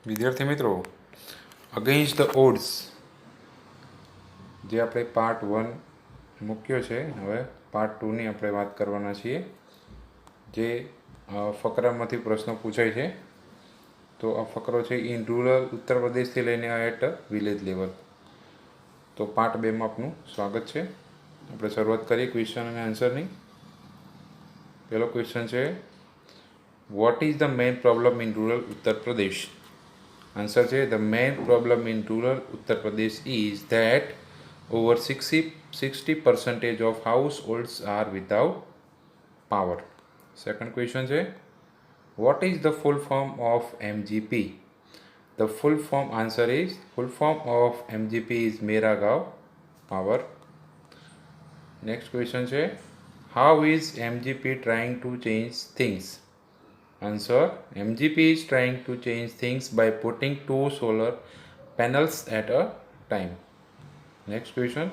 વિદ્યાર્થી મિત્રો, against the odds જે આપણે પાર્ટ 1 મૂક્યો છે, હવે પાર્ટ 2ની આપણે વાત કરવાના છીએ. જે ફકરામાંથી પ્રશ્નો પૂછાય છે. તો આ ફકરો છે ઇન રૂરલ ઉત્તર પ્રદેશથી લઈને એટ વિલેજ લેવલ. તો પાર્ટ 2માં આપનું સ્વાગત છે. આપણે શરૂઆત કરીએ ક્વેશ્ચન અને આન્સરની. પહેલો ક્વેશ્ચન છે, what is the main problem in rural Uttar Pradesh? Answer છે, the main problem in rural Uttar Pradesh is that over 60% of households are without power. Second question છે, what is the full form of MGP? The full form of MGP is Mera Gaon Power. Next question છે, how is MGP trying to change things? Answer, MGP is trying to change things by putting 2 solar panels at a time. Next question,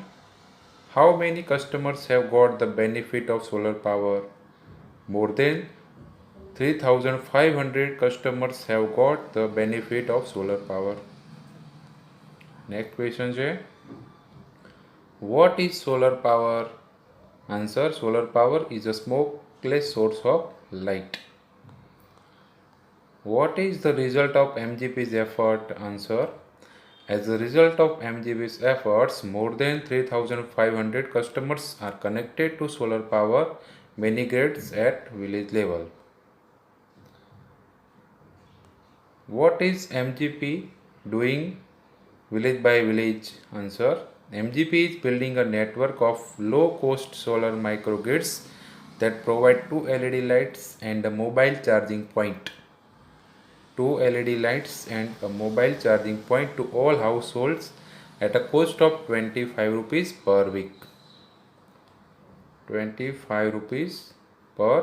how many customers have got the benefit of solar power? More than 3,500 customers have got the benefit of solar power. Next question છે, what is solar power? Answer, solar power is a smokeless source of light. What is the result of MGP's effort? Answer, as a result of MGP's efforts, more than 3,500 customers are connected to solar power mini grids at village level. What is MGP doing village by village? Answer, MGP is building a network of low-cost solar microgrids that provide 2 LED lights and a mobile charging point. 2 LED lights and a mobile charging point to all households at a cost of 25 rupees per week. 25 rupees per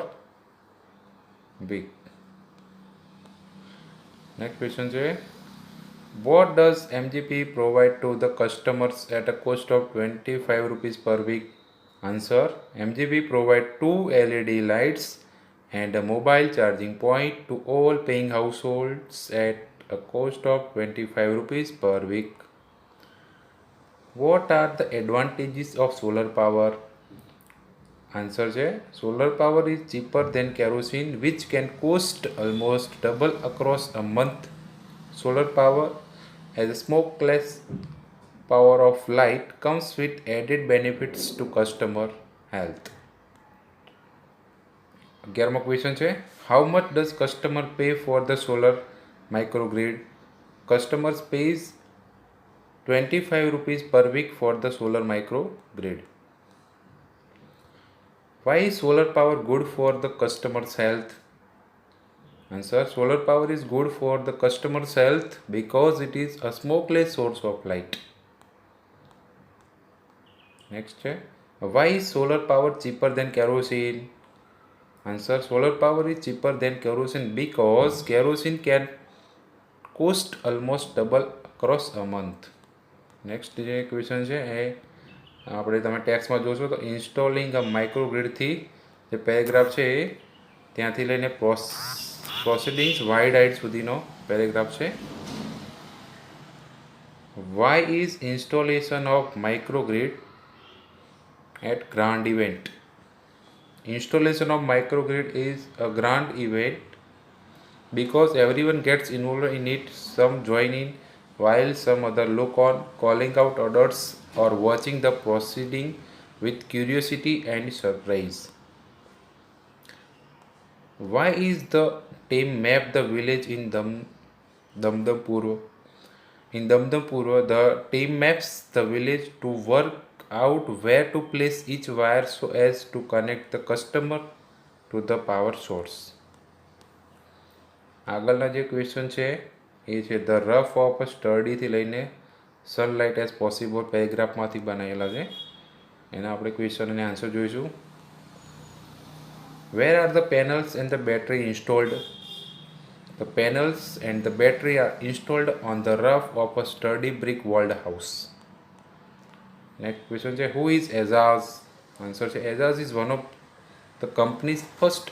week. Next question છે, what does MGP provide to the customers at a cost of 25 rupees per week? Answer, MGP provide 2 LED lights and a mobile charging point to all paying households at a cost of 25 rupees per week. What are the advantages of solar power? Answer છે, solar power is cheaper than kerosene, which can cost almost double across a month. Solar power as a smokeless power of light comes with added benefits to customer health. 11મો question છે, how much does customer pay for the solar microgrid? Customers pays 25 rupees per week for the solar microgrid. Why is solar power good for the customer's health? Answer, solar power is good for the customer's health because it is a smokeless source of light. Next છે, why is solar power cheaper than kerosene? Answer, solar power is cheaper than kerosene because kerosene can cost almost double across a month. Next જે question છે એ આપણે તમે ટેક્સ્ટમાં જોશો તો installing અ માઇક્રોગ્રીડથી જે paragraph છે એ ત્યાંથી લઈને પ્રોસિડિંગ્સ વાઇડ હાઇટ સુધીનો પેરેગ્રાફ છે. Why is installation of microgrid at grand event? Installation of microgrid is a grand event because everyone gets involved in it. Some join in while some other look on, calling out orders or watching the proceeding with curiosity and surprise. Why is the team map the village in Damdampur? In Damdampur, the team maps the village to work out where to place each wire so as to connect the customer to the power source. આગળના જે question છે એ છે the rough of સ્ટડીથી લઈને sunlight as possible પેરેગ્રાફમાંથી બનાવેલા છે. એના આપણે question અને આન્સર જોઈશું. Where are the panels and the battery installed? The panels and the battery are installed on the roof of a sturdy brick walled house. Next question છે, who is Azaz? Answer છે, Azaz is one of the company's first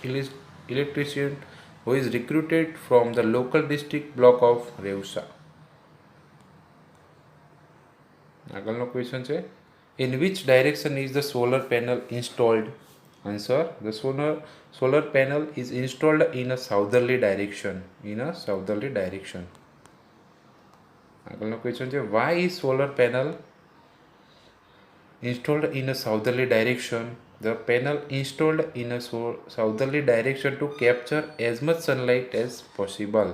electrician who is recruited from the local district block of Reusa. આગળનો question છે, in which direction is the solar panel installed? Answer, the solar panel is installed in a southerly direction. In a southerly direction. આગળનો question છે, why is solar panel installed in a southerly direction? The panel installed in a southerly direction to capture as much sunlight as possible.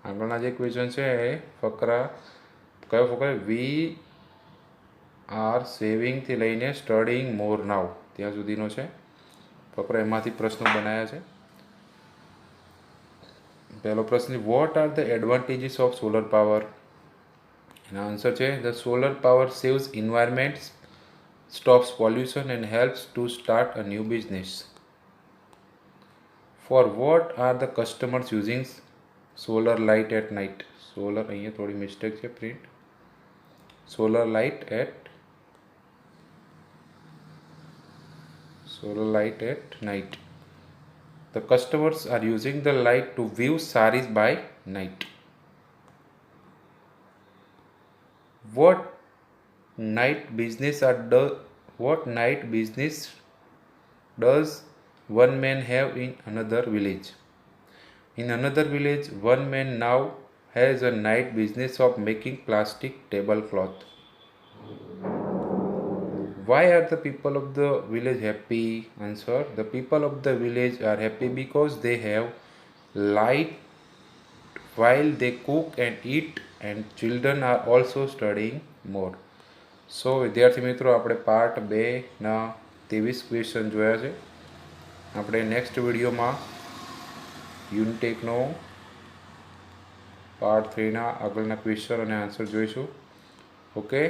આગળના જે question છે ફકરા કયો ફકરા, we are સેવિંગથી લઈને studying મોર નાવ ત્યાં સુધીનો છે ફકરા, એમાંથી પ્રશ્નો બનાવ્યા છે. પહેલો પ્રશ્ન, what are the advantages of solar power? એના આન્સર છે, the solar power saves environment, stops pollution and helps to start a new business. For what are the customers using solar light at night? Solar, અહીંયા થોડી mistake છે print, solar light at night. The customers are using the light to view saris by night. What night business does one man have in another village? In another village, one man now has a night business of making plastic tablecloth. Why are the people of the village happy? Answer, the people of the village are happy because they have light while they cook and eat, and children are also studying more. સો વિદ્યાર્થી મિત્રો, આપણે part 2ના 23 question જોયા છે. આપણે next વિડીયોમાં unit 1નો part 3ના આગળના question અને answer જોઈશું. ઓકે.